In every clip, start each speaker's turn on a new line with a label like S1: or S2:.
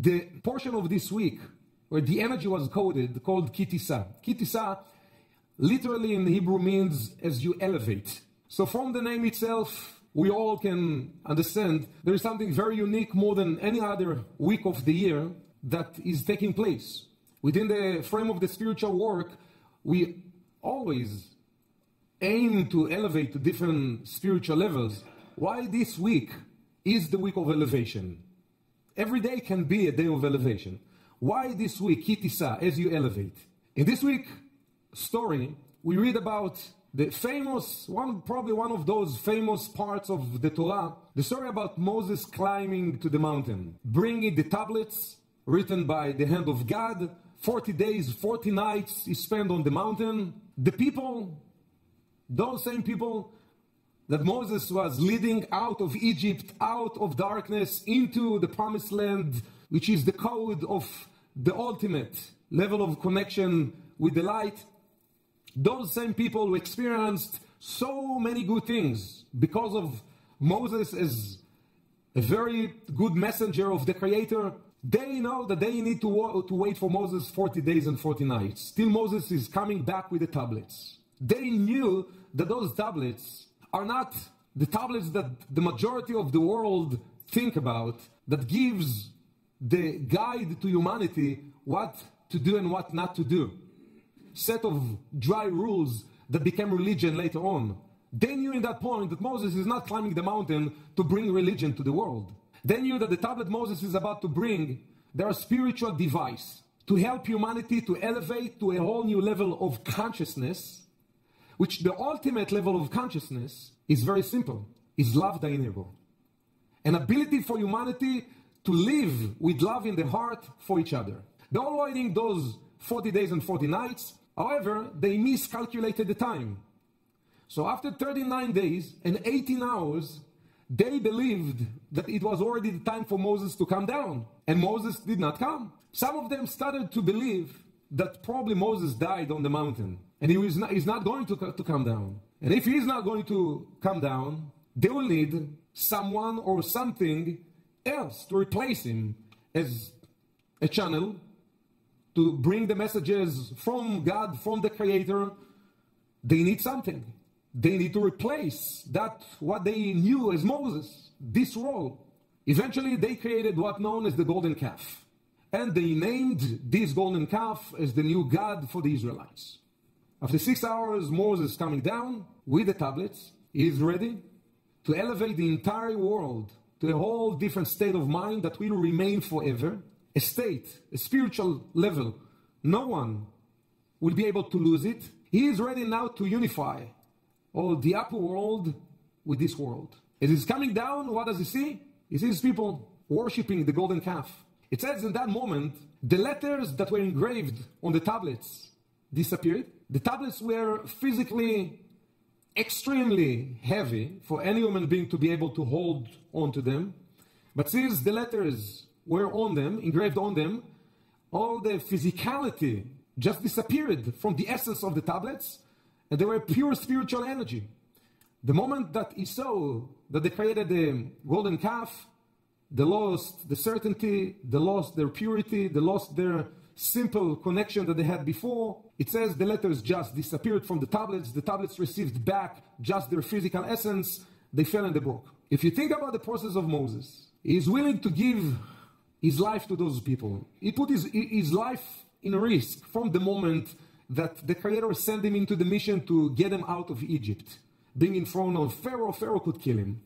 S1: the portion of this week where the energy was coded, called Tisa. Tisa literally in Hebrew means as you elevate. So from the name itself, we all can understand there is something very unique more than any other week of the year that is taking place. Within the frame of the spiritual work, we always aim to elevate to different spiritual levels. Why this week is the week of elevation? Every day can be a day of elevation. Why this week, Tisa, as you elevate? In this week story, we read about the famous, probably one of those famous parts of the Torah, the story about Moses climbing to the mountain, bringing the tablets written by the hand of God. 40 days, 40 nights he spent on the mountain. The people, those same people that Moses was leading out of Egypt, out of darkness, into the promised land, which is the code of the ultimate level of connection with the light. Those same people who experienced so many good things because of Moses as a very good messenger of the Creator, they know that they need to wait for Moses 40 days and 40 nights. Till Moses is coming back with the tablets. They knew that those tablets are not the tablets that the majority of the world think about, that gives the guide to humanity what to do and what not to do. Set of dry rules that became religion later on. They knew in that point that Moses is not climbing the mountain to bring religion to the world. They knew that the tablet Moses is about to bring, they're a spiritual device to help humanity to elevate to a whole new level of consciousness, which the ultimate level of consciousness is very simple, is love thy neighbor. An ability for humanity to live with love in the heart for each other. They're all waiting those 40 days and 40 nights. However, they miscalculated the time. So after 39 days and 18 hours, they believed that it was already the time for Moses to come down. And Moses did not come. Some of them started to believe that probably Moses died on the mountain. And he's not going to come down. And if he's not going to come down, they will need someone or something else to replace him as a channel to bring the messages from God, from the Creator. They need something. They need to replace that, what they knew as Moses, this role. Eventually, they created what known as the golden calf. And they named this golden calf as the new God for the Israelites. After 6 hours, Moses coming down with the tablets, he is ready to elevate the entire world to a whole different state of mind that will remain forever. A state, a spiritual level. No one will be able to lose it. He is ready now to unify all the upper world with this world. As he's coming down, what does he see? He sees people worshipping the golden calf. It says in that moment, the letters that were engraved on the tablets disappeared. The tablets were physically extremely heavy for any human being to be able to hold onto them. But since the letters were on them, engraved on them, all the physicality just disappeared from the essence of the tablets, and they were pure spiritual energy. The moment that he saw that they created the golden calf, they lost the certainty, they lost their purity, they lost their simple connection that they had before. It says the letters just disappeared from the tablets received back just their physical essence, they fell and they broke. If you think about the process of Moses, he is willing to give his life to those people. He put his life in risk from the moment that the Creator sent him into the mission to get him out of Egypt. Being in front of Pharaoh, Pharaoh could kill him.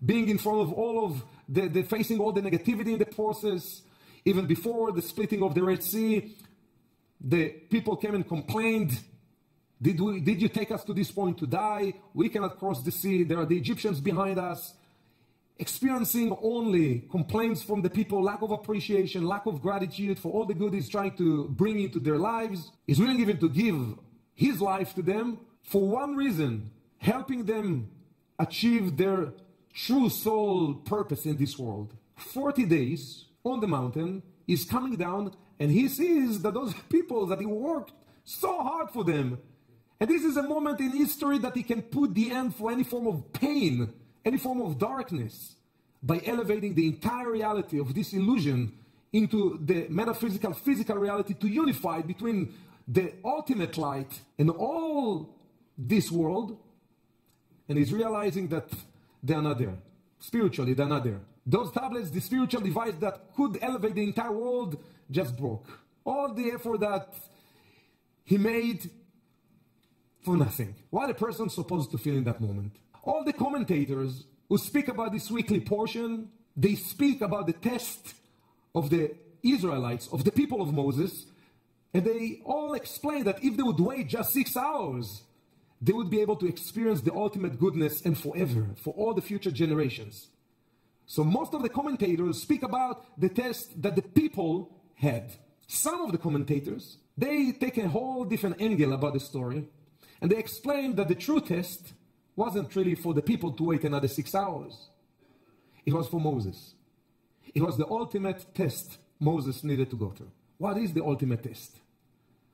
S1: Being in front of all of the facing all the negativity in the process. Even before the splitting of the Red Sea, the people came and complained, did you take us to this point to die? We cannot cross the sea. There are the Egyptians behind us. Experiencing only complaints from the people, lack of appreciation, lack of gratitude for all the good he's trying to bring into their lives. He's willing even to give his life to them for one reason, helping them achieve their true soul purpose in this world. 40 days on the mountain, he's coming down and he sees that those people that he worked so hard for them. And this is a moment in history that he can put the end for any form of pain, any form of darkness, by elevating the entire reality of this illusion into the metaphysical, physical reality to unify between the ultimate light and all this world, and he's realizing that they are not there. Spiritually, they're not there. Those tablets, the spiritual device that could elevate the entire world, just broke. All the effort that he made for nothing. What a person supposed to feel in that moment. All the commentators who speak about this weekly portion, they speak about the test of the Israelites, of the people of Moses, and they all explain that if they would wait just 6 hours, they would be able to experience the ultimate goodness and forever, for all the future generations. So most of the commentators speak about the test that the people had. Some of the commentators, they take a whole different angle about the story, and they explain that the true test wasn't really for the people to wait another 6 hours. It was for Moses. It was the ultimate test Moses needed to go through. What is the ultimate test?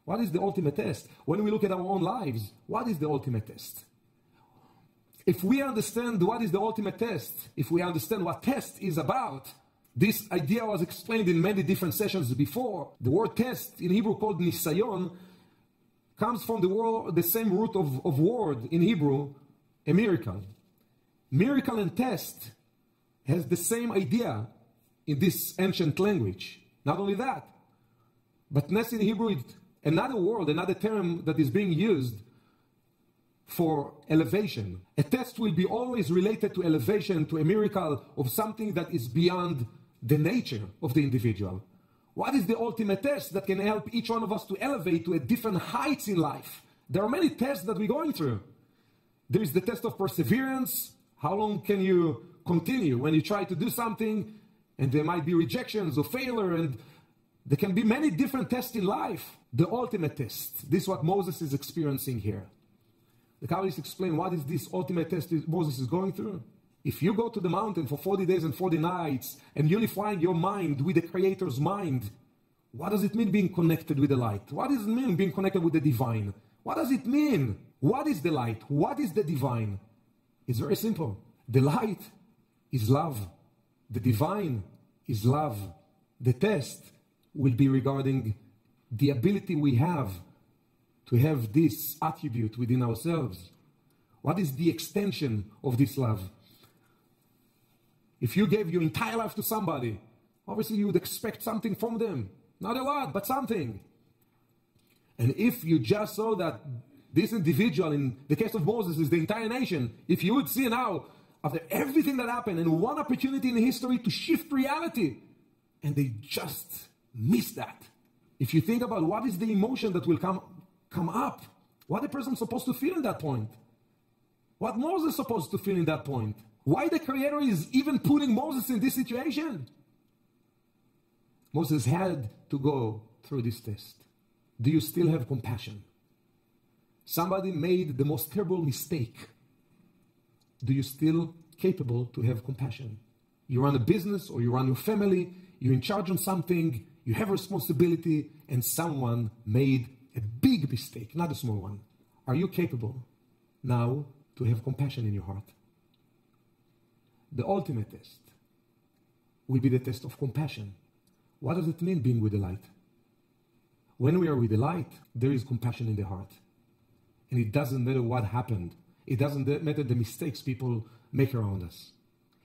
S1: What is the ultimate test? When we look at our own lives, what is the ultimate test? If we understand what is the ultimate test, if we understand what test is about, this idea was explained in many different sessions before. The word test in Hebrew called nisayon comes from the same root of word in Hebrew, a miracle. Miracle and test has the same idea in this ancient language. Not only that, but test in Hebrew is another word, another term that is being used for elevation. A test will be always related to elevation, to a miracle of something that is beyond the nature of the individual. What is the ultimate test that can help each one of us to elevate to a different heights in life? There are many tests that we're going through. There is the test of perseverance. How long can you continue when you try to do something and there might be rejections or failure, and there can be many different tests in life. The ultimate test, this is what Moses is experiencing here. The Kabbalists explain what is this ultimate test Moses is going through. If you go to the mountain for 40 days and 40 nights and unifying your mind with the Creator's mind, what does it mean being connected with the light? What does it mean being connected with the divine? What does it mean? What is the light? What is the divine? It's very simple. The light is love. The divine is love. The test will be regarding the ability we have to have this attribute within ourselves. What is the extension of this love? If you gave your entire life to somebody, obviously you would expect something from them. Not a lot, but something. And if you just saw that this individual, in the case of Moses, is the entire nation, if you would see now, after everything that happened, and one opportunity in history to shift reality, and they just missed that. If you think about what is the emotion that will come up, what the person is supposed to feel in that point, what Moses is supposed to feel in that point, why the Creator is even putting Moses in this situation. Moses had to go through this test. Do you still have compassion? Somebody made the most terrible mistake. Do you still capable to have compassion? You run a business or you run your family, you're in charge of something, you have a responsibility, and someone made a big mistake, not a small one. Are you capable now to have compassion in your heart? The ultimate test will be the test of compassion. What does it mean being with the light? When we are with the light, there is compassion in the heart. And it doesn't matter what happened. It doesn't matter the mistakes people make around us.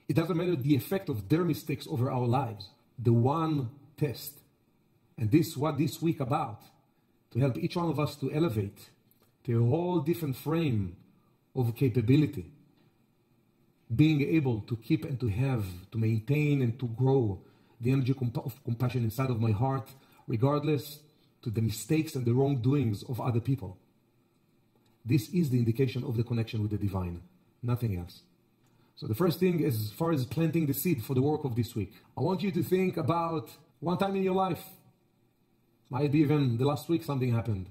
S1: It doesn't matter the effect of their mistakes over our lives. The one test. And this is what this week about. To help each one of us to elevate to a whole different frame of capability. Being able to keep and to have, to maintain and to grow the energy of compassion inside of my heart, regardless to the mistakes and the wrongdoings of other people. This is the indication of the connection with the divine, nothing else. So the first thing, as far as planting the seed for the work of this week, I want you to think about one time in your life, might be even the last week something happened,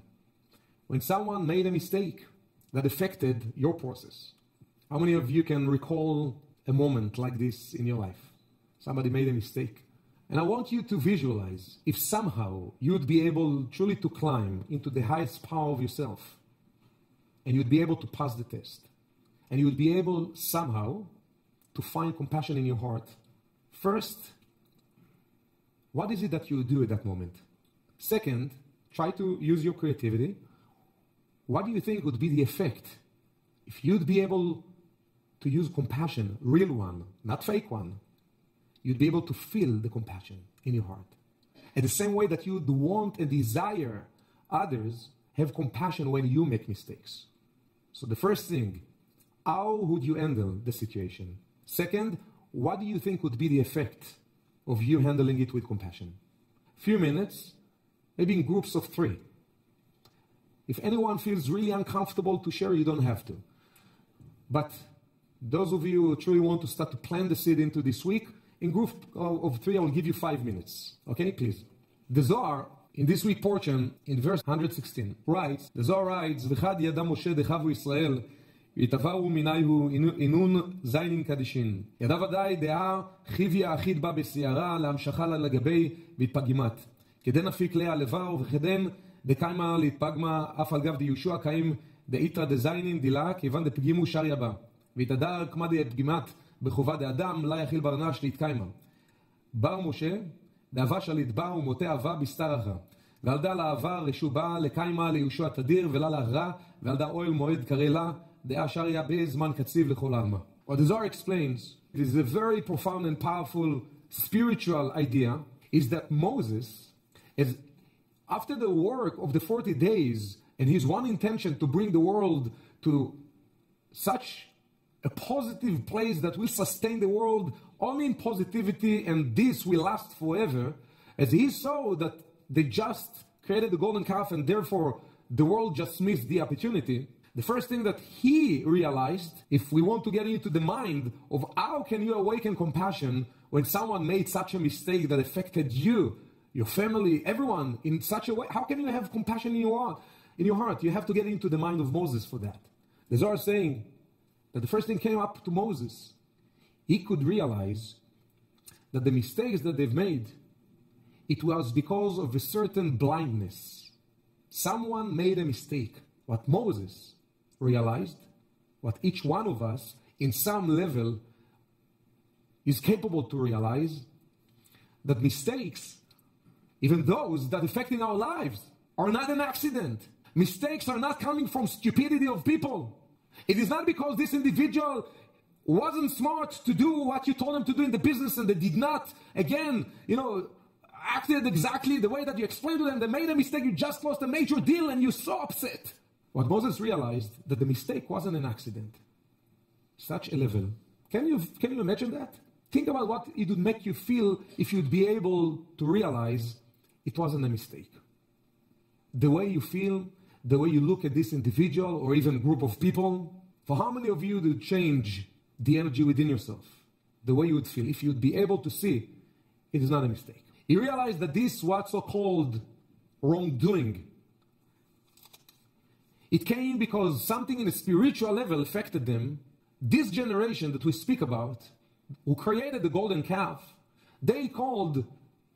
S1: when someone made a mistake that affected your process. How many of you can recall a moment like this in your life? Somebody made a mistake. And I want you to visualize if somehow you'd be able truly to climb into the highest power of yourself, and you'd be able to pass the test, and you would be able somehow to find compassion in your heart. First, What is it that you do at that moment? Second, try to use your creativity. What do you think would be the effect if you'd be able to use compassion, real one, not fake one? You'd be able to feel the compassion in your heart. In the same way that you would want and desire others have compassion when you make mistakes. So the first thing, how would you handle the situation? Second, what do you think would be the effect of you handling it with compassion? Few minutes, maybe in groups of 3. If anyone feels really uncomfortable to share, you don't have to. But those of you who truly want to start to plant the seed into this week, in group of 3, I will give you 5 minutes. Okay, please. The Zohar, in this week portion, in verse 116, writes, the Zohar writes, V'chad yada Moshe dechavu Yisrael, יתבעו מנהיהו אינון זיינין קדישין. ידע ודאי דעה חיבי האחיד בה בסערה להמשכה לה לגבי והתפגימת. כדן אפיק לאה לבר וכדן דקיימה להתפגמה אף על גב דיושוע קיים דאיתרא דזיינין דילה כיוון דפגימו שריה בה. והתהדר כמה דפגימת בחובה דאדם לה יחיל ברנש להתקיימה. בר משה דאהבה שליט בה ומותה אהבה בסתרחה. ועל דה לאהבה רשו בה לקיימה ליושוע תדיר ולה להרע ועל דה אוהל מועד קרא לה What the Zohar explains, it is a very profound and powerful spiritual idea, is that Moses, after the work of the 40 days and his one intention to bring the world to such a positive place that will sustain the world only in positivity and this will last forever, as he saw that they just created the golden calf and therefore the world just missed the opportunity. The first thing that he realized, if we want to get into the mind of how can you awaken compassion when someone made such a mistake that affected you, your family, everyone in such a way, how can you have compassion in your heart? You have to get into the mind of Moses for that. The Zohar is saying that the first thing came up to Moses. He could realize that the mistakes that they've made, it was because of a certain blindness. Someone made a mistake. What Moses realized, what each one of us in some level is capable to realize, that mistakes, even those that affecting our lives, are not an accident. Mistakes are not coming from stupidity of people. It is not because this individual wasn't smart to do what you told them to do in the business and they did not, again, acted exactly the way that you explained to them. They made a mistake, you just lost a major deal and you're so upset. What Moses realized, that the mistake wasn't an accident. Such a level. Can you imagine that? Think about what it would make you feel if you'd be able to realize it wasn't a mistake. The way you feel, the way you look at this individual or even group of people, for how many of you would change the energy within yourself? The way you would feel if you'd be able to see it is not a mistake. He realized that this what's so-called wrongdoing, it came because something in a spiritual level affected them. This generation that we speak about, who created the golden calf, they called,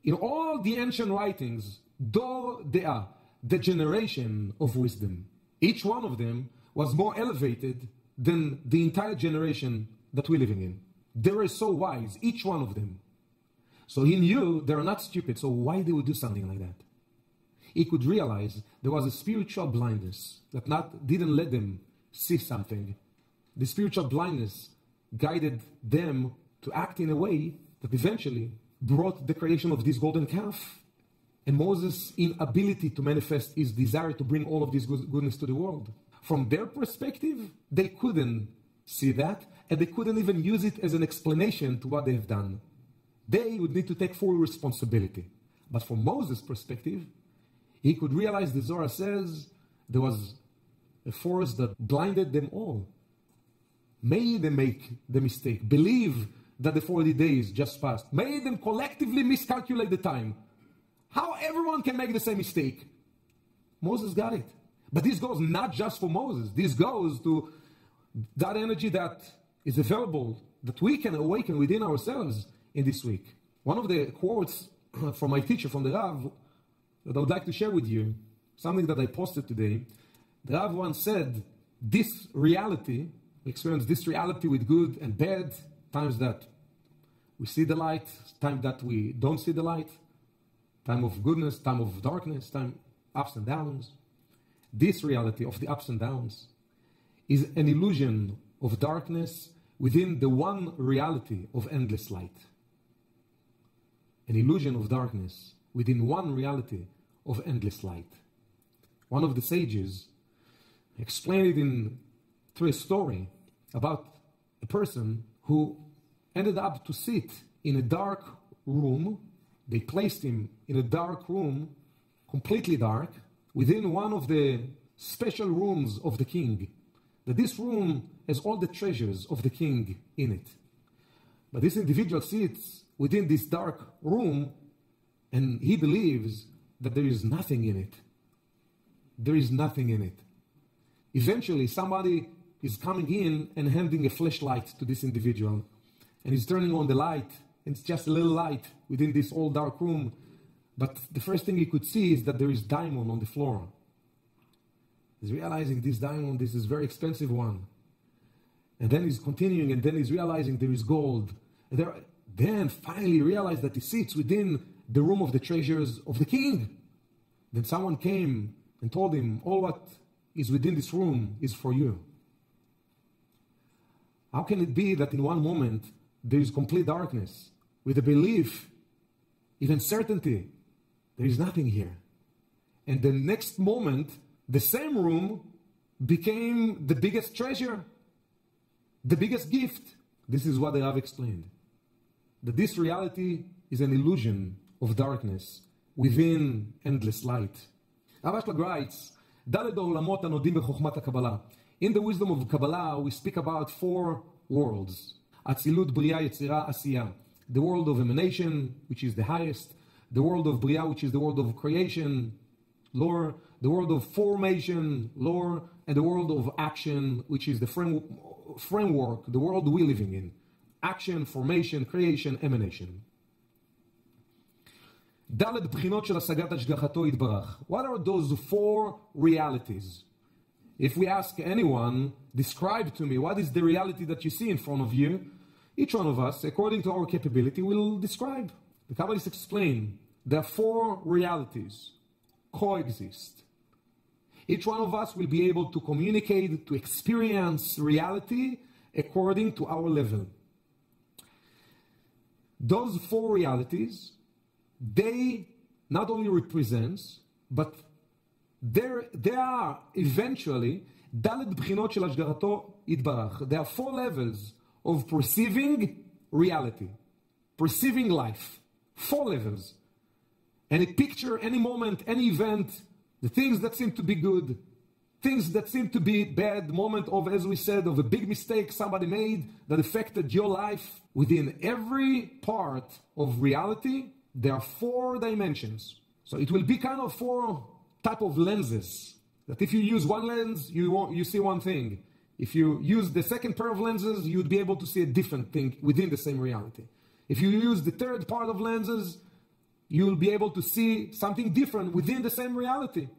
S1: in all the ancient writings, Dor De'ah, the generation of wisdom. Each one of them was more elevated than the entire generation that we're living in. They were so wise, each one of them. So he knew they're not stupid, so why they would do something like that? He could realize there was a spiritual blindness that didn't let them see something. The spiritual blindness guided them to act in a way that eventually brought the creation of this golden calf and Moses' inability to manifest his desire to bring all of this goodness to the world. From their perspective, they couldn't see that, and they couldn't even use it as an explanation to what they have done. They would need to take full responsibility. But from Moses' perspective, he could realize, the Zohar says, there was a force that blinded them all. Made them make the mistake, believe that the 40 days just passed, made them collectively miscalculate the time. How everyone can make the same mistake? Moses got it. But this goes not just for Moses. This goes to that energy that is available, that we can awaken within ourselves in this week. One of the quotes from my teacher, from the Rav, that I would like to share with you, something that I posted today. The Rav once said, this reality, we experience this reality with good and bad, times that we see the light, times that we don't see the light. time of goodness, time of darkness, time ups and downs. This reality of the ups and downs is an illusion of darkness within the one reality of endless light. An illusion of darkness within one reality of endless light. One of the sages explained it through a story about a person who ended up to sit in a dark room. They placed him in a dark room, completely dark, within one of the special rooms of the king. That this room has all the treasures of the king in it. But this individual sits within this dark room and he believes that there is nothing in it. There is nothing in it. Eventually, somebody is coming in and handing a flashlight to this individual. And he's turning on the light. And it's just a little light within this all dark room. But the first thing he could see is that there is diamond on the floor. He's realizing this diamond, this is a very expensive one. And then he's continuing, and then he's realizing there is gold. And then finally he realized that he sits within the room of the treasures of the king. Then someone came and told him, all what is within this room is for you. How can it be that in one moment there is complete darkness, with a belief, even certainty, there is nothing here? And the next moment, the same room became the biggest treasure, the biggest gift. This is what I have explained. That this reality is an illusion of darkness within endless light. Rav Ashlag writes, in the wisdom of Kabbalah, we speak about 4 worlds. Atzilut, Bria, Yetzirah, Asiya. The world of emanation, which is the highest. The world of Bria, which is the world of creation, lower. The world of formation, lower. And the world of action, which is the framework, the world we're living in. Action, formation, creation, emanation. What are those 4 realities? If we ask anyone, describe to me, what is the reality that you see in front of you? Each one of us, according to our capability, will describe. The Kabbalists explain there are 4 realities coexist. Each one of us will be able to communicate, to experience reality according to our level. Those 4 realities, they not only represents, but they are eventually Daled Bchinot Shel Hashgachato Yitbarach. There are 4 levels of perceiving reality, perceiving life. 4 levels. Any picture, any moment, any event, the things that seem to be good, things that seem to be bad, moment of, as we said, of a big mistake somebody made that affected your life. Within every part of reality, there are 4 dimensions. So it will be kind of 4 type of lenses. That if you use one lens, you see one thing. If you use the second pair of lenses, you'd be able to see a different thing within the same reality. If you use the third part of lenses, you'll be able to see something different within the same reality.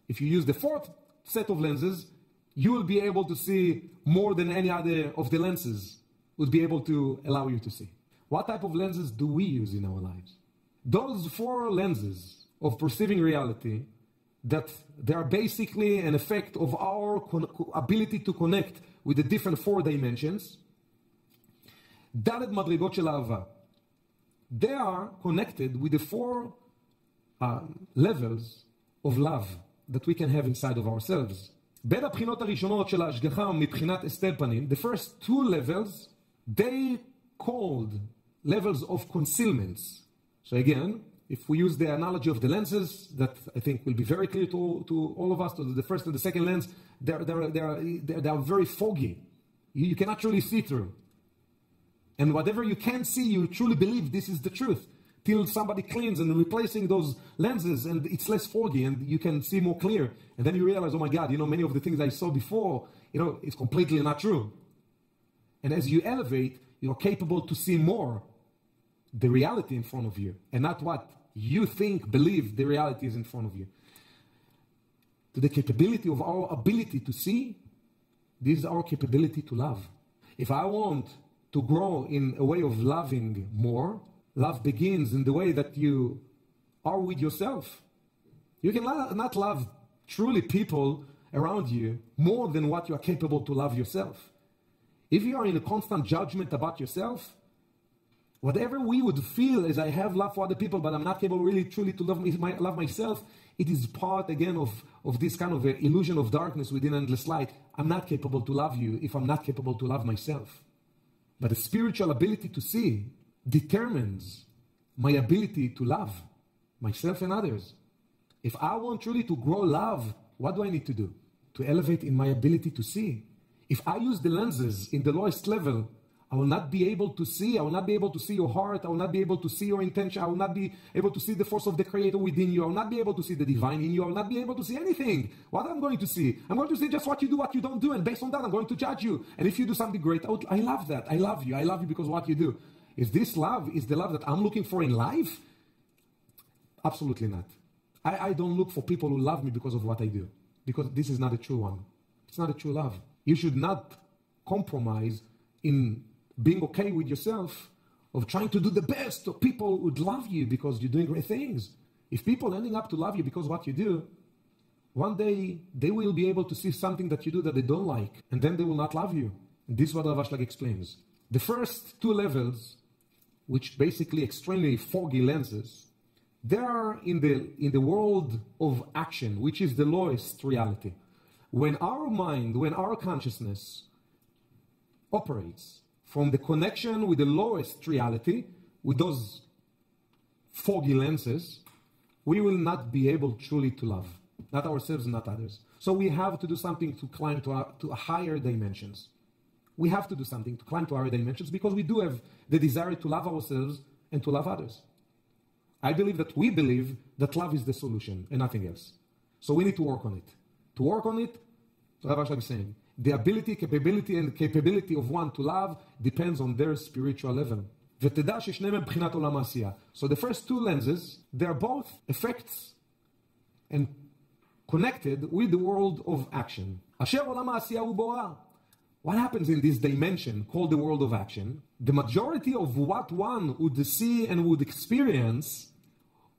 S1: If you use the 4th set of lenses, you will be able to see more than any other of the lenses would be able to allow you to see. What type of lenses do we use in our lives? Those 4 lenses of perceiving reality, that they are basically an effect of our ability to connect with the different 4 dimensions. Daled Madrigot Shel Ahava. They are connected with the 4 levels of love that we can have inside of ourselves. בין הבחינות הראשונות של ההשגחה מבחינת הסתר פנים, the first 2 levels, they called levels of concealments. So again, if we use the analogy of the lenses, that I think will be very clear to all of us, to the first and the second lens, they are very foggy. You cannot truly see through. And whatever you can see, you truly believe this is the truth. Till somebody cleans and replacing those lenses, and it's less foggy, and you can see more clear. And then you realize, oh my God, many of the things I saw before, it's completely not true. And as you elevate, you're capable to see more the reality in front of you, and not what you think, believe the reality is in front of you. To the capability of our ability to see, this is our capability to love. If I want to grow in a way of loving more, love begins in the way that you are with yourself. You can not love truly people around you more than what you are capable to love yourself. If you are in a constant judgment about yourself, whatever we would feel as I have love for other people, but I'm not capable really truly to love myself, it is part again of this kind of illusion of darkness within endless light. I'm not capable to love you if I'm not capable to love myself. But the spiritual ability to see determines my ability to love myself and others. If I want truly to grow love, what do I need to do? To elevate in my ability to see. If I use the lenses in the lowest level, I will not be able to see. I will not be able to see your heart. I will not be able to see your intention. I will not be able to see the force of the Creator within you. I will not be able to see the divine in you. I will not be able to see anything. What I'm going to see? I'm going to see just what you do, what you don't do. And based on that, I'm going to judge you. And if you do something great, I love that. I love you. I love you because of what you do. Is this love? Is the love that I'm looking for in life? Absolutely not. I don't look for people who love me because of what I do. Because this is not a true one. It's not a true love. You should not compromise in being okay with yourself, of trying to do the best so people would love you because you're doing great things. If people ending up to love you because of what you do, one day they will be able to see something that you do that they don't like, and then they will not love you. And this is what Rav Ashlag explains. The first two levels, which basically extremely foggy lenses, they are in the world of action, which is the lowest reality. When our mind, when our consciousness operates from the connection with the lowest reality, with those foggy lenses, we will not be able truly to love. Not ourselves, not others. So we have to do something to climb to higher dimensions. We have to do something to climb to higher dimensions because we do have the desire to love ourselves and to love others. I believe that love is the solution and nothing else. So we need to work on it. To work on it, Rav Ashlag is saying, the ability, capability of one to love depends on their spiritual level. So the first two lenses, they are both effects and connected with the world of action. What happens in this dimension called the world of action? The majority of what one would see and would experience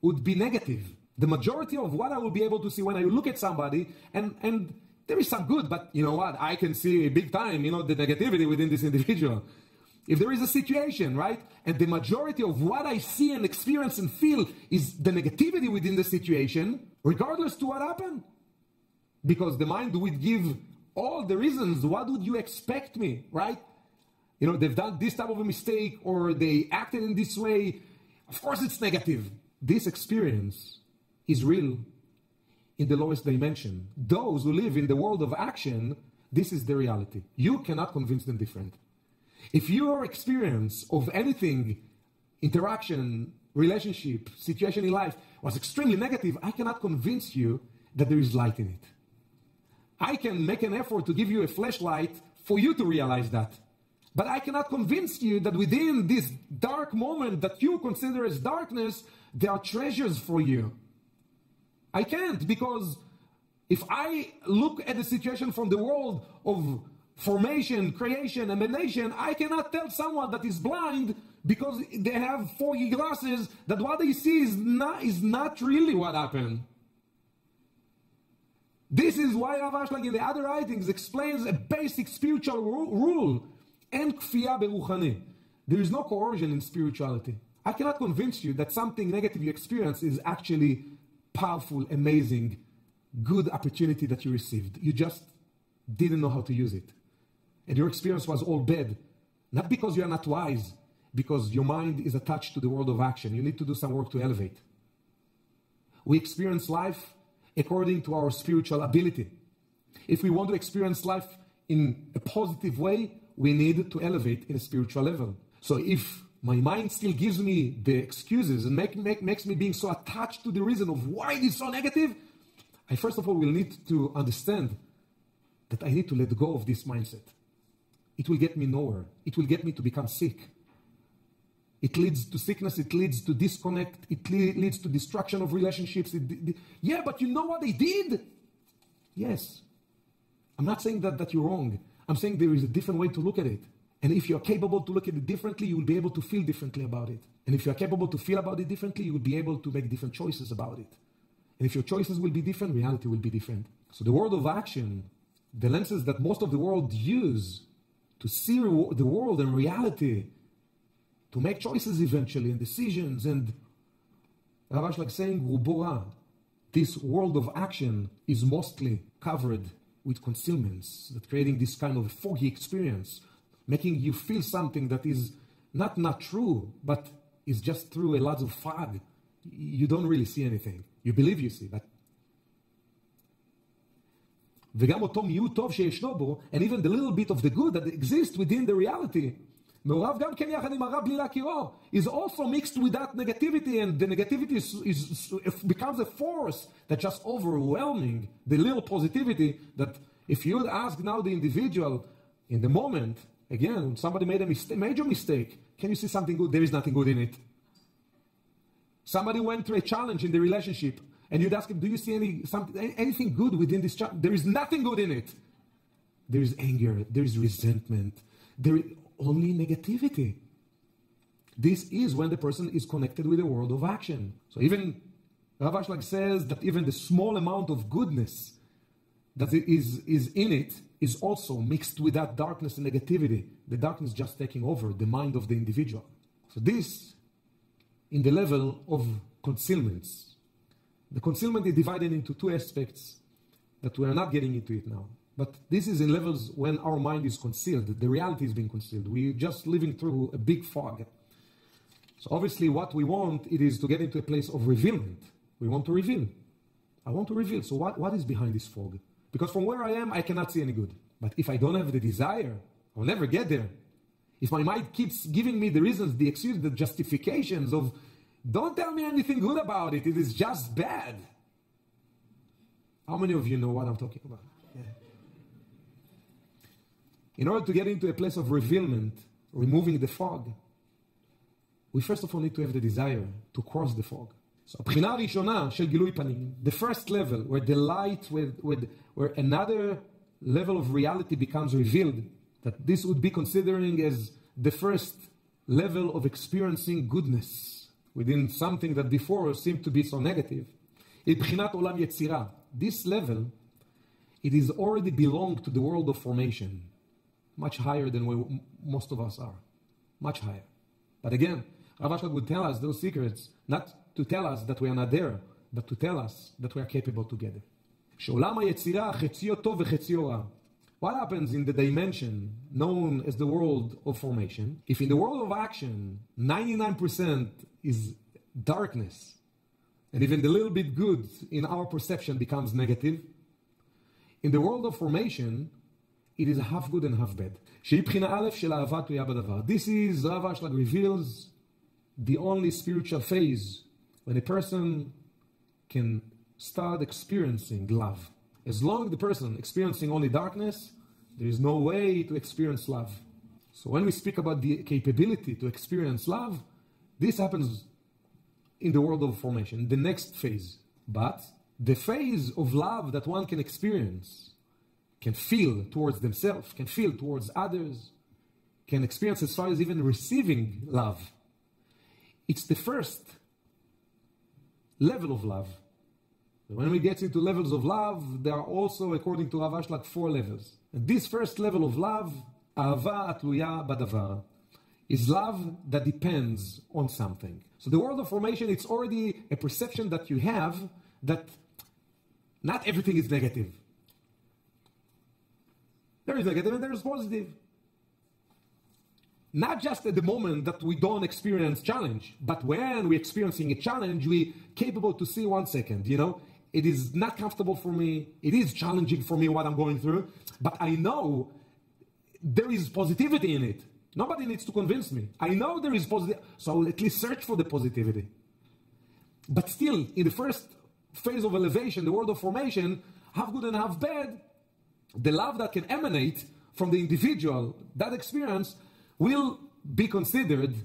S1: would be negative. The majority of what I will be able to see when I look at somebody, and there is some good, but you know what? I can see big time, the negativity within this individual. If there is a situation, right? And the majority of what I see and experience and feel is the negativity within the situation, regardless to what happened. Because the mind would give all the reasons. What would you expect me, right? They've done this type of a mistake or they acted in this way. Of course it's negative. This experience is real in the lowest dimension. Those who live in the world of action, this is the reality. You cannot convince them different. If your experience of anything, interaction, relationship, situation in life was extremely negative, I cannot convince you that there is light in it. I can make an effort to give you a flashlight for you to realize that. But I cannot convince you that within this dark moment that you consider as darkness, there are treasures for you. I can't, because if I look at the situation from the world of formation, creation, emanation, I cannot tell someone that is blind because they have foggy glasses that what they see is not really what happened. This is why Rav Ashlag in the other writings explains a basic spiritual rule. En kfiya beruchani. There is no coercion in spirituality. I cannot convince you that something negative you experience is actually powerful, amazing, good opportunity that you received. You just didn't know how to use it. And your experience was all bad. Not because you are not wise, because your mind is attached to the world of action. You need to do some work to elevate. We experience life according to our spiritual ability. If we want to experience life in a positive way, we need to elevate in a spiritual level. So if my mind still gives me the excuses and makes me being so attached to the reason of why it is so negative, I first of all will need to understand that I need to let go of this mindset. It will get me nowhere. It will get me to become sick. It leads to sickness, it leads to disconnect, it leads to destruction of relationships. Yeah, but you know what they did? Yes. I'm not saying that you're wrong. I'm saying there is a different way to look at it. And if you're capable to look at it differently, you will be able to feel differently about it. And if you're capable to feel about it differently, you will be able to make different choices about it. And if your choices will be different, reality will be different. So the world of action, the lenses that most of the world use to see the world and reality, to make choices eventually and decisions, and Rav like saying, Rubora, this world of action is mostly covered with concealments, that creating this kind of foggy experience, making you feel something that is not true, but is just through a lot of fog. You don't really see anything. You believe you see, but... וגם אותו מיעוט טוב שישנו בו, and even the little bit of the good that exists within the reality, מעורב גם כן יחד עם הרע בלי להכירו, is also mixed with that negativity, and the negativity becomes a force that just overwhelming the little positivity that if you would ask now the individual in the moment, again, somebody made a major mistake, can you see something good? There is nothing good in it. Somebody went through a challenge in the relationship, and you'd ask him, do you see anything good within this challenge? There is nothing good in it. There is anger, there is resentment, there is only negativity. This is when the person is connected with the world of action. So even Rav Ashlag says that even the small amount of goodness that is in it is also mixed with that darkness and negativity. The darkness just taking over the mind of the individual. So this, in the level of concealments. The concealment is divided into two aspects that we are not getting into it now. But this is in levels when our mind is concealed. The reality is being concealed. We're just living through a big fog. So obviously what we want, it is to get into a place of revealment. We want to reveal. I want to reveal. So what is behind this fog? Because from where I am, I cannot see any good. But if I don't have the desire, I'll never get there. If my mind keeps giving me the reasons, the excuses, the justifications of, don't tell me anything good about it, it is just bad. How many of you know what I'm talking about? Yeah. In order to get into a place of revealment, removing the fog, we first of all need to have the desire to cross the fog. So, הבחינה הראשונה של גילוי פנים, the first level, where the light, where another level of reality becomes revealed, that this would be considering as the first level of experiencing goodness within something that before seemed to be so negative. מבחינת עולם יצירה, this level, it is already belonged to the world of formation, much higher than where most of us are, much higher. But again, Rav Ashlag would tell us those secrets, not to tell us that we are not there, but to tell us that we are capable together. שעולם היצירה חציו טוב וחציו רע. What happens in the dimension known as the world of formation? If in the world of action, 99% is darkness, and even the little bit good in our perception becomes negative, in the world of formation, it is half good and half bad. שהיא בחינה א' של אהבה תלויה בדבר. This is, Rav Ashlag reveals, the only spiritual phase when a person can start experiencing love. As long as the person experiencing only darkness, there is no way to experience love. So when we speak about the capability to experience love, this happens in the world of formation, the next phase. But the phase of love that one can experience, can feel towards themselves, can feel towards others, can experience as far as even receiving love, it's the first level of love. When we get into levels of love, there are also, according to Rav Ashlag, 4 levels. And this first level of love, אהבה התלויה בדבר, is love that depends on something. So the world of formation, it's already a perception that you have that not everything is negative. There is negative and there is positive. Not just at the moment that we don't experience challenge, but when we're experiencing a challenge, we're capable to see 1 second, you know, it is not comfortable for me, it is challenging for me what I'm going through, but I know there is positivity in it. Nobody needs to convince me. I know there is positive, so I will at least search for the positivity. But still, in the first phase of elevation, the world of formation, half good and half bad, the love that can emanate from the individual, that experience, will be considered,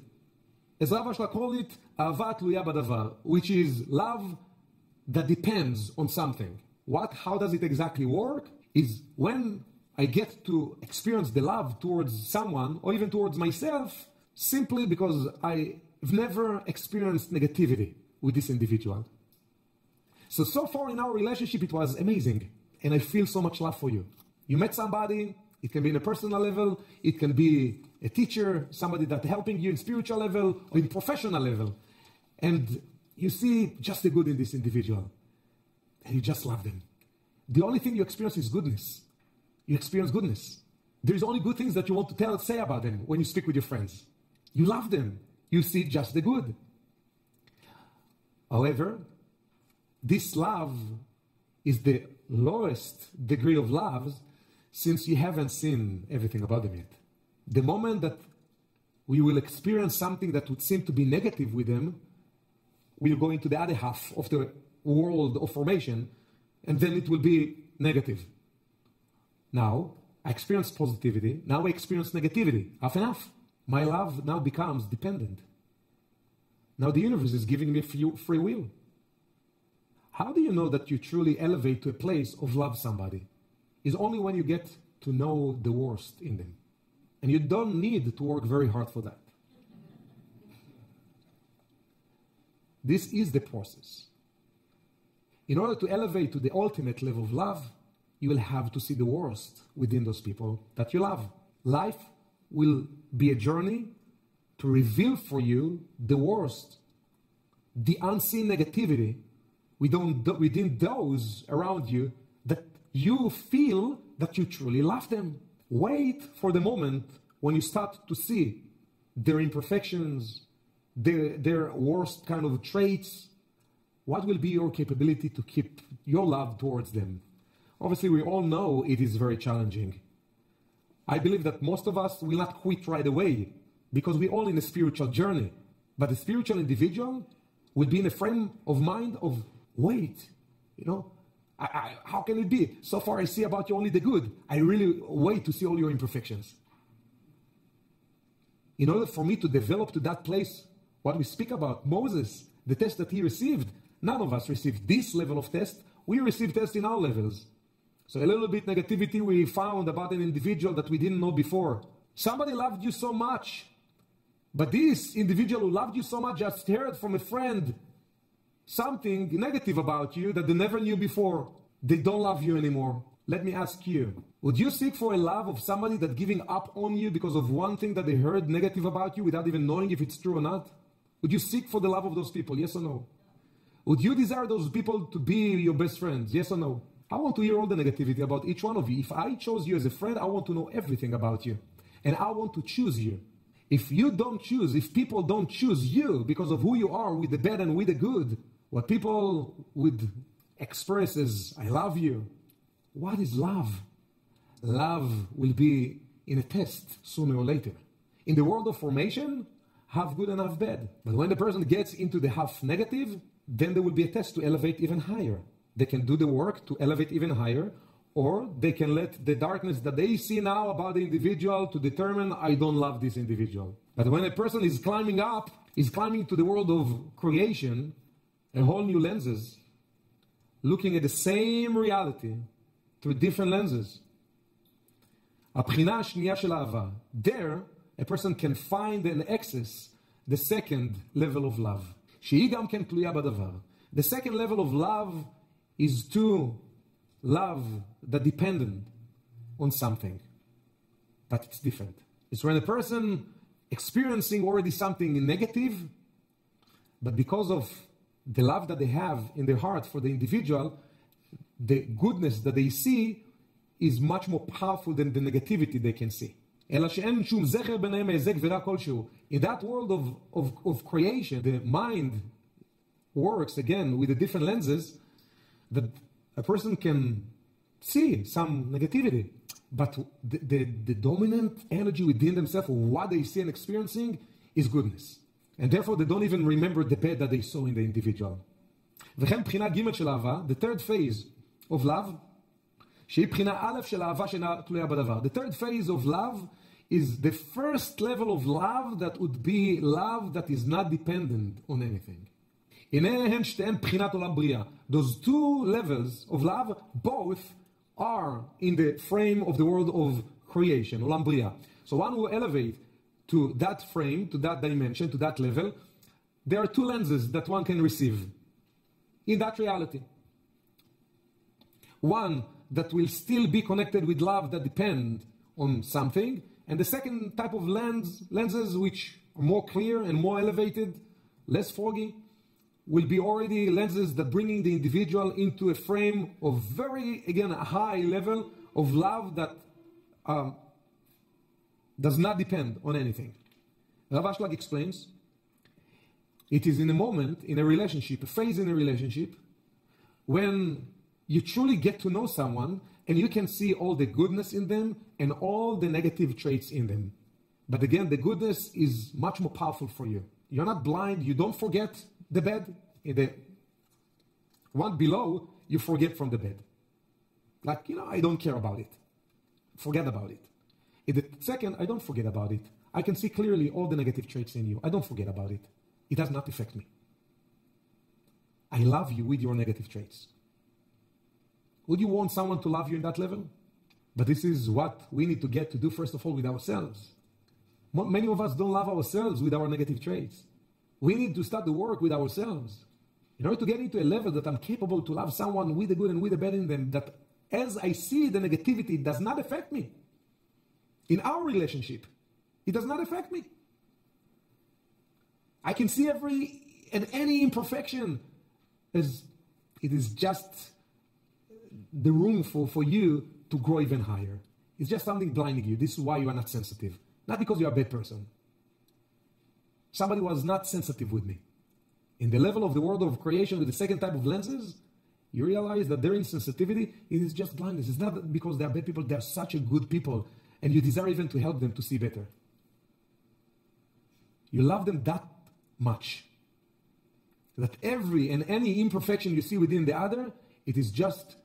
S1: as Rav Ashlag called it, אהבה תלויה בדבר, which is love that depends on something. How does it exactly work? Is when I get to experience the love towards someone or even towards myself simply because I've never experienced negativity with this individual. So far in our relationship, it was amazing. And I feel so much love for you. You met somebody, it can be in a personal level, it can be a teacher, somebody that's helping you in spiritual level or in professional level. And you see just the good in this individual. And you just love them. The only thing you experience is goodness. You experience goodness. There's only good things that you want to say about them when you speak with your friends. You love them. You see just the good. However, this love is the lowest degree of love since you haven't seen everything about them yet. The moment that we will experience something that would seem to be negative with them, we'll go into the other half of the world of formation, and then it will be negative. Now, I experience positivity. Now I experience negativity. Half and half. My love now becomes dependent. Now the universe is giving me free will. How do you know that you truly elevate to a place of love somebody? It's only when you get to know the worst in them. And you don't need to work very hard for that. This is the process. In order to elevate to the ultimate level of love, you will have to see the worst within those people that you love. Life will be a journey to reveal for you the worst, the unseen negativity within those around you that you feel that you truly love them. Wait for the moment when you start to see their imperfections, their worst kind of traits. What will be your capability to keep your love towards them? Obviously, we all know it is very challenging. I believe that most of us will not quit right away because we're all in a spiritual journey. But the spiritual individual will be in a frame of mind of, wait, how can it be? So far I see about you only the good. I really wait to see all your imperfections. In order for me to develop to that place, what we speak about, Moses, the test that he received, none of us received this level of test. We received tests in our levels. So a little bit negativity we found about an individual that we didn't know before. Somebody loved you so much, but this individual who loved you so much just heard from a friend something negative about you that they never knew before. They don't love you anymore. Let me ask you, would you seek for a love of somebody that's giving up on you because of one thing that they heard negative about you without even knowing if it's true or not? Would you seek for the love of those people? Yes or no? Would you desire those people to be your best friends? Yes or no? I want to hear all the negativity about each one of you. If I chose you as a friend, I want to know everything about you. And I want to choose you. If you don't choose, if people don't choose you because of who you are with the bad and with the good, what people would express as, I love you. What is love? Love will be in a test sooner or later. In the world of formation, half good and half bad. But when the person gets into the half negative, then there will be a test to elevate even higher. They can do the work to elevate even higher, or they can let the darkness that they see now about the individual to determine, I don't love this individual. But when a person is climbing up, is climbing to the world of creation, a whole new lenses, looking at the same reality through different lenses. הבחינה השנייה של אהבה. There, a person can find and access the second level of love. שהיא גם כן תלויה בדבר. The second level of love is to love that dependent on something. But it's different. It's when a person experiencing already something negative, but because of the love that they have in their heart for the individual, the goodness that they see is much more powerful than the negativity they can see. אלא שאין שום זכר ביניהם איזה גבירה כלשהו. In that world of creation, the mind works again with the different lenses that a person can see some negativity. But the dominant energy within themselves, what they see and experiencing, is goodness. And therefore they don't even remember the bad that they saw in the individual. וכן בחינה ג' של אהבה, the third phase of love, שהיא בחינה א' של אהבה שאינה תלויה בדבר. The third phase of love is the first level of love that would be love that is not dependent on anything. הנה הן שתיהן בחינת עולם בריאה. Those two levels of love both are in the frame of the world of creation, Olam Bria. So one will elevate to that frame, to that dimension, to that level. There are two lenses that one can receive in that reality. One that will still be connected with love that depend on something, and the second type of lenses which are more clear and more elevated, less foggy, will be already lenses that bringing the individual into a frame of very, again, a high level of love that does not depend on anything. Rav Ashlag explains, it is in a moment, in a relationship, a phase in a relationship, when you truly get to know someone and you can see all the goodness in them and all the negative traits in them. But again, the goodness is much more powerful for you. You're not blind, you don't forget the bed. In the one below, you forget from the bed. Like, I don't care about it. Forget about it. In the second, I don't forget about it. I can see clearly all the negative traits in you. I don't forget about it. It does not affect me. I love you with your negative traits. Would you want someone to love you in that level? But this is what we need to get to do, first of all, with ourselves. Many of us don't love ourselves with our negative traits. We need to start the work with ourselves. In order to get into a level that I'm capable to love someone with the good and with the bad in them, that as I see the negativity, it does not affect me. In our relationship, it does not affect me. I can see every and any imperfection as it is just the room for you to grow even higher. It's just something blinding you. This is why you are not sensitive. Not because you are a bad person. Somebody was not sensitive with me. In the level of the world of creation with the second type of lenses, you realize that their insensitivity is just blindness. It's not because they are bad people, they are such a good people, and you desire even to help them to see better. You love them that much that every and any imperfection you see within the other, it is just,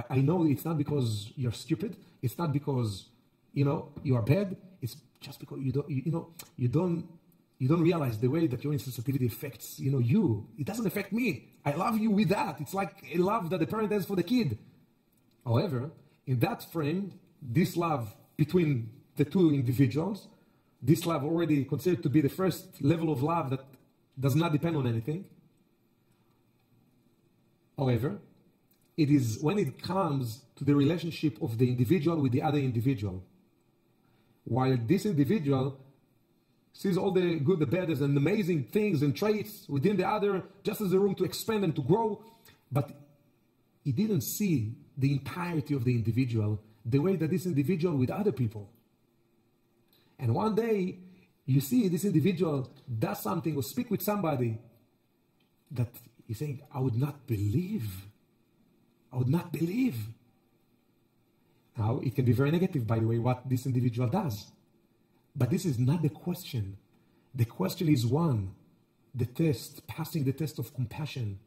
S1: I know it's not because you're stupid, it's not because, you are bad, it's just because you don't realize the way that your insensitivity affects, you. It doesn't affect me. I love you with that. It's like a love that the parent has for the kid. However, in that frame, this love between the two individuals, this love already considered to be the first level of love that does not depend on anything. However, it is when it comes to the relationship of the individual with the other individual. While this individual sees all the good, the bad, and amazing things and traits within the other, just as a room to expand and to grow, but he didn't see the entirety of the individual the way that this individual with other people. And one day, you see this individual does something or speak with somebody that he's saying, I would not believe. I would not believe. Now, it can be very negative, by the way, what this individual does. But this is not the question. The question is one, the test, passing the test of compassion.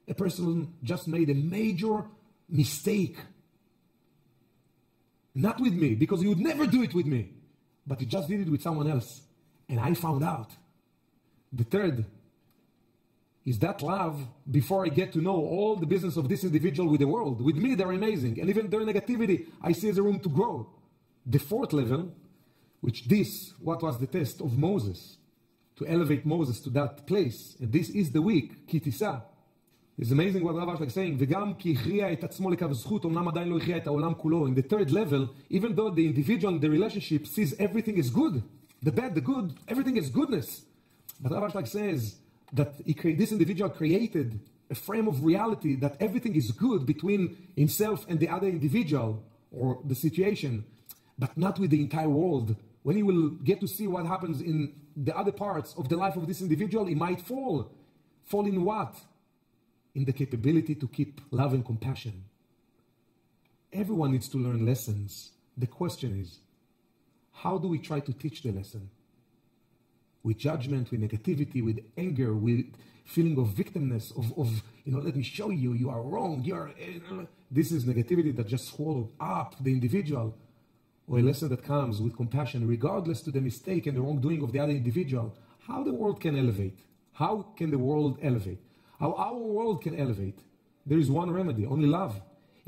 S1: A person just made a major mistake. Not with me, because he would never do it with me. But he just did it with someone else. And I found out. The third is that love before I get to know all the business of this individual with the world. With me, they're amazing. And even their negativity, I see as a room to grow. The fourth level, what was the test of Moses, to elevate Moses to that place. And this is the week, Ki Tisa. It's amazing what Rav Ashlag is saying. וגם כי הכריע את עצמו לקו זכות, אמנם עדיין לא הכריע את העולם כולו. In the third level, even though the individual in the relationship sees everything is good, the bad, the good, everything is goodness. But Rav Ashlag says that this individual created a frame of reality that everything is good between himself and the other individual or the situation, but not with the entire world. When he will get to see what happens in the other parts of the life of this individual, he might fall. Fall in what? In the capability to keep love and compassion. Everyone needs to learn lessons. The question is, how do we try to teach the lesson? With judgment, with negativity, with anger, with feeling of victimness, of let me show you, you are wrong. This is negativity that just swallowed up the individual. Or a lesson that comes with compassion, regardless to the mistake and the wrongdoing of the other individual. How the world can elevate? How can the world elevate? How our world can elevate? There is one remedy, only love.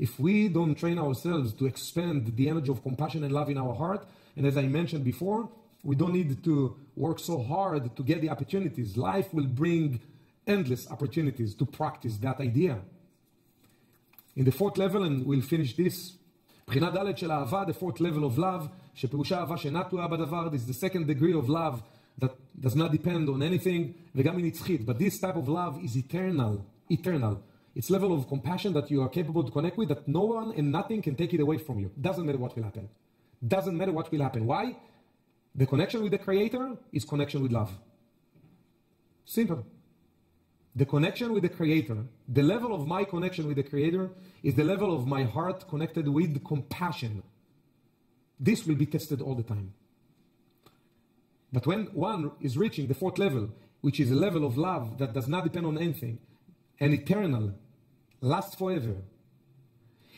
S1: if we don't train ourselves to expand the energy of compassion and love in our heart, and as I mentioned before, we don't need to work so hard to get the opportunities. Life will bring endless opportunities to practice that idea. In the fourth level, and we'll finish this, בחינה ד' של אהבה, the fourth level of love, שפירושה אהבה שאינה תלויה בדבר, this is the second degree of love that does not depend on anything, וגם היא נצחית. But this type of love is eternal. It's level of compassion that you are capable to connect with, that no one and nothing can take it away from you. Doesn't matter what will happen. Doesn't matter what will happen. Why? The connection with the Creator is connection with love. Simple. The connection with the Creator, the level of my connection with the Creator is the level of my heart connected with compassion. This will be tested all the time. But when one is reaching the fourth level, which is a level of love that does not depend on anything, and eternal, lasts forever,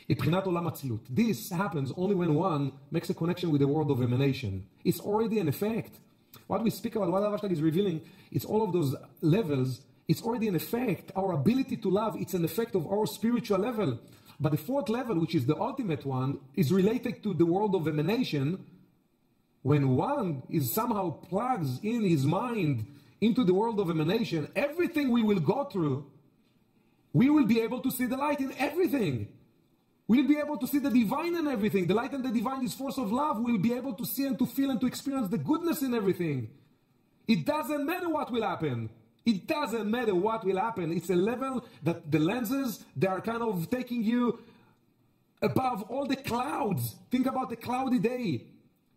S1: מבחינת עולם אצילות. This happens only when one makes a connection with the world of emanation. It's already an effect. What we speak about, what Avashtag is revealing, it's all of those levels. It's already an effect. Our ability to love, it's an effect of our spiritual level. But the fourth level, which is the ultimate one, is related to the world of emanation. When one is somehow plugs in his mind into the world of emanation, everything we will go through, we will be able to see the light in everything. We'll be able to see the divine in everything. The light and the divine is force of love. We'll be able to see and to feel and to experience the goodness in everything. It doesn't matter what will happen. It doesn't matter what will happen. It's a level that the lenses, they are kind of taking you above all the clouds. Think about a cloudy day.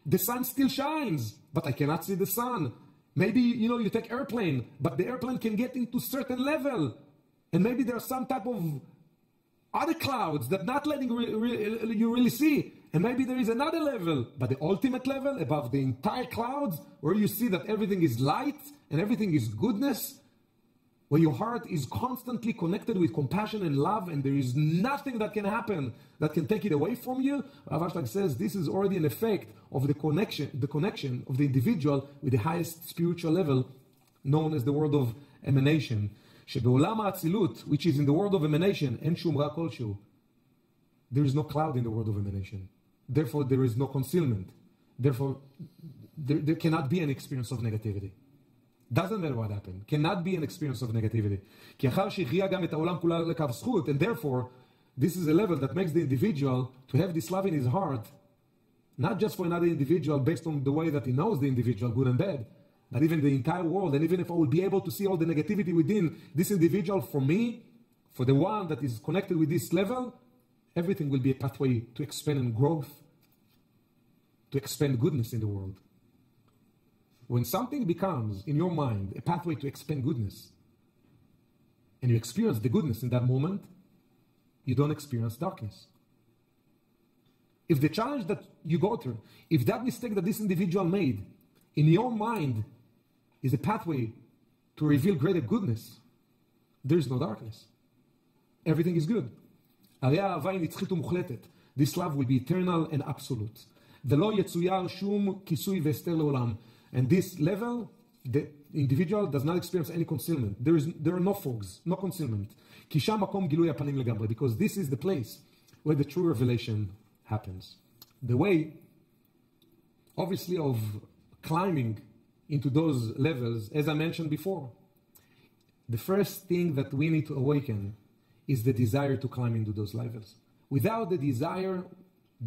S1: The sun still shines, but I cannot see the sun. Maybe, you take airplane, but the airplane can get into certain level. And maybe there's some type of other clouds that not letting you really see. And maybe there is another level, but the ultimate level above the entire clouds, where you see that everything is light and everything is goodness, where your heart is constantly connected with compassion and love, and there is nothing that can happen that can take it away from you. Avashtag says this is already an effect of the connection of the individual with the highest spiritual level, known as the world of emanation. שבעולם האצילות, which is in the world of emanation, אין שום רע כלשהו. There is no cloud in the world of emanation. Therefore, there is no concealment. Therefore, there cannot be an experience of negativity. Doesn't matter what happened. Cannot be an experience of negativity. כי אחר שהכריע גם את העולם כולה לקו זכות, and therefore, this is a level that makes the individual to have this love in his heart, not just for another individual based on the way that he knows the individual, good and bad, but even the entire world. And even if I will be able to see all the negativity within this individual, for me, for the one that is connected with this level, everything will be a pathway to expand and growth, to expand goodness in the world. When something becomes, in your mind, a pathway to expand goodness, and you experience the goodness in that moment, you don't experience darkness. If the challenge that you go through, if that mistake that this individual made, in your mind, is a pathway to reveal greater goodness, there is no darkness. Everything is good. הרי האהבה היא נצחית ומוחלטת. This love will be eternal and absolute. ולא יצויר שום כיסוי והסתר לעולם. And this level, the individual does not experience any concealment. There are no fogs, no concealment. כי שם מקום גילוי הפנים לגמרי. Because this is the place where the true revelation happens. The way, obviously, of climbing into those levels, as I mentioned before, the first thing that we need to awaken is the desire to climb into those levels. Without the desire,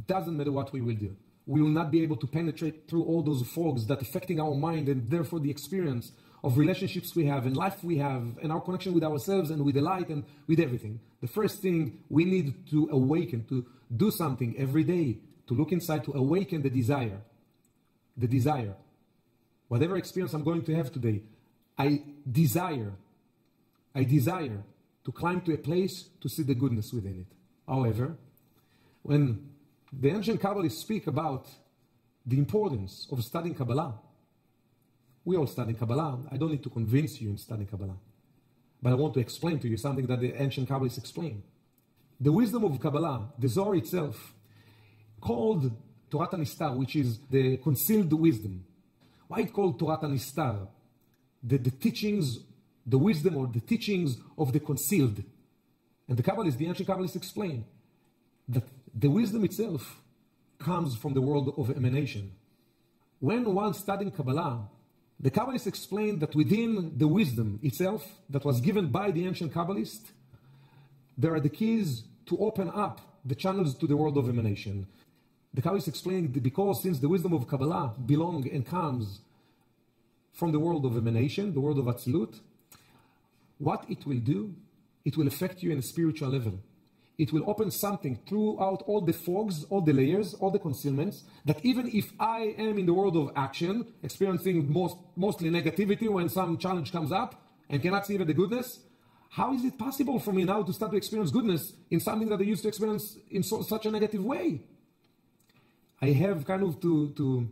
S1: doesn't matter what we will do. We will not be able to penetrate through all those fogs that affecting our mind, and therefore the experience of relationships we have and life we have and our connection with ourselves and with the light and with everything. The first thing we need to awaken, to do something every day, to look inside, to awaken the desire. The desire. Whatever experience I'm going to have today, I desire to climb to a place to see the goodness within it. However, when the ancient Kabbalists speak about the importance of studying Kabbalah, we all study Kabbalah. I don't need to convince you in studying Kabbalah. But I want to explain to you something that the ancient Kabbalists explain. The wisdom of Kabbalah, the Zohar itself, called Torah Nistar, which is the concealed wisdom. Why it called Torah Nistar? The teachings, the wisdom or the teachings of the concealed. And the Kabbalists, the ancient Kabbalists explain. that the wisdom itself comes from the world of emanation. When one studying Kabbalah, the Kabbalists explained that within the wisdom itself that was given by the ancient Kabbalists, there are the keys to open up the channels to the world of emanation. The Kabbalists explained that because since the wisdom of Kabbalah belongs and comes from the world of emanation, the world of Atzilut, what it will do, it will affect you in a spiritual level. It will open something throughout all the fogs, all the layers, all the concealments, that even if I am in the world of action, experiencing mostly negativity when some challenge comes up, and cannot see even the goodness, how is it possible for me now to start to experience goodness in something that I used to experience in such a negative way? I have kind of to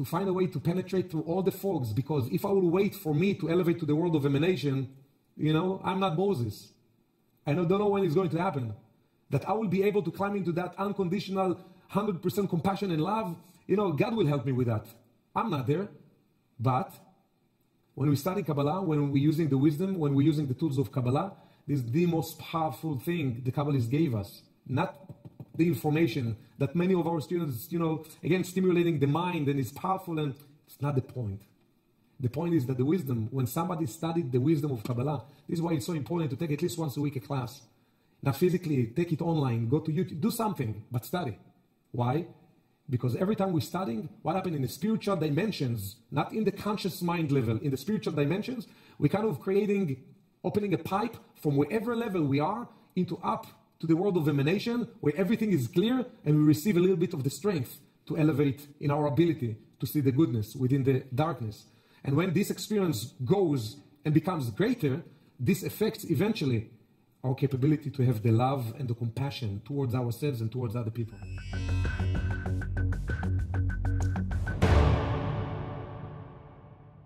S1: find a way to penetrate through all the fogs, because if I will wait for me to elevate to the world of emanation, I'm not Moses. I don't know when it's going to happen. That I will be able to climb into that unconditional 100% compassion and love. God will help me with that. I'm not there. But when we study Kabbalah, when we're using the wisdom, when we're using the tools of Kabbalah, this is the most powerful thing the Kabbalists gave us. Not the information that many of our students, again, stimulating the mind and is powerful, and it's not the point. The point is that the wisdom, when somebody studied the wisdom of Kabbalah, this is why it's so important to take at least once a week a class. Not physically, take it online, go to YouTube, do something, but study. Why? Because every time we're studying, what happened in the spiritual dimensions, not in the conscious mind level, in the spiritual dimensions, we're kind of opening a pipe from wherever level we are into up to the world of emanation, where everything is clear and we receive a little bit of the strength to elevate in our ability to see the goodness within the darkness. And when this experience goes and becomes greater, this affects eventually our capability to have the love and the compassion towards ourselves and towards other people.